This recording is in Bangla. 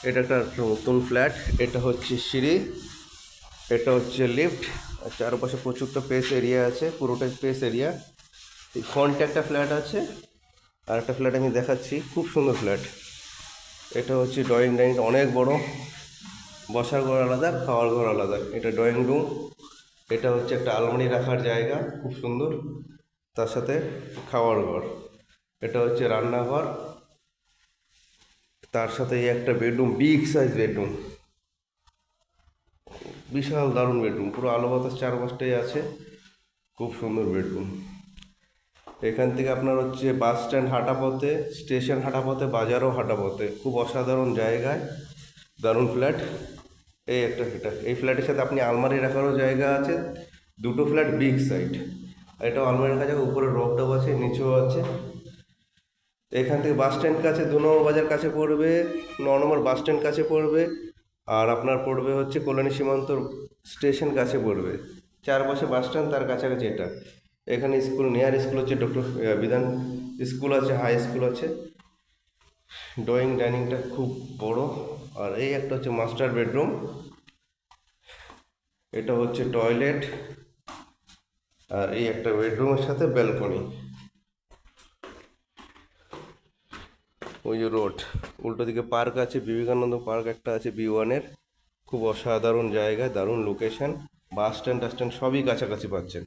এটা একটা নতুন ফ্ল্যাট। এটা হচ্ছে সিঁড়ি, এটা হচ্ছে লিফট। আর চারপাশে প্রচুরটা স্পেস এরিয়া আছে, পুরোটাই স্পেস এরিয়া। এই ফ্রন্টে একটা ফ্ল্যাট আছে, আর একটা ফ্ল্যাট আমি দেখাচ্ছি, খুব সুন্দর ফ্ল্যাট। এটা হচ্ছে ড্রয়িং ডাইনিং, অনেক বড়, বসার ঘর আলাদা, খাওয়ার ঘর আলাদা। এটা ড্রয়িং রুম। এটা হচ্ছে একটা আলমারি রাখার জায়গা, খুব সুন্দর, তার সাথে খাওয়ার ঘর। এটা হচ্ছে রান্নাঘর, তার সাথে এই একটা বেডরুম, বিগ সাইজ বেডরুম, বিশাল দারুণ বেডরুম, পুরো আলো বাতাস চারপাশটাই আছে, খুব সুন্দর বেডরুম। এখান থেকে আপনার হচ্ছে বাস স্ট্যান্ড হাঁটা পথে, স্টেশন হাঁটা পথে, বাজারও হাঁটা পথে, খুব অসাধারণ জায়গায়, দারুণ ফ্ল্যাট। এই একটা এটা, এই ফ্ল্যাটের সাথে আপনি আলমারি রাখারও জায়গা আছে, দুটো ফ্ল্যাট বিগ সাইড। এটাও আলমারি রাখা যাবে, উপরে রফটাও আছে, নিচেও আছে। এখান থেকে বাস স্ট্যান্ড কাছে, 2 নম্বর বাজার কাছে পড়বে, 9 নম্বর বাস স্ট্যান্ড কাছে পড়বে, আর আপনার পড়বে হচ্ছে কল্যাণী সীমান্ত স্টেশন কাছে পড়বে। চারপাশে বাস স্ট্যান্ড, তার কাছাকাছি এটা। এখানে স্কুল, নিয়ার স্কুল হচ্ছে ডক্টর বিধান স্কুল আছে, হাই স্কুল আছে। ড্রয়িং ডাইনিংটা খুব বড়। আর এই একটা হচ্ছে মাস্টার বেডরুম, এটা হচ্ছে টয়লেট, আর এই একটা বেডরুমের সাথে ব্যালকনি। ওই যে রোড, উল্টো দিকে পার্ক আছে, বিবেকানন্দ পার্ক একটা আছে B1-এর, খুব অসাধারণ জায়গা, দারুণ লোকেশন, বাস স্ট্যান্ড টাস স্ট্যান্ড সবই কাছাকাছি পাচ্ছেন।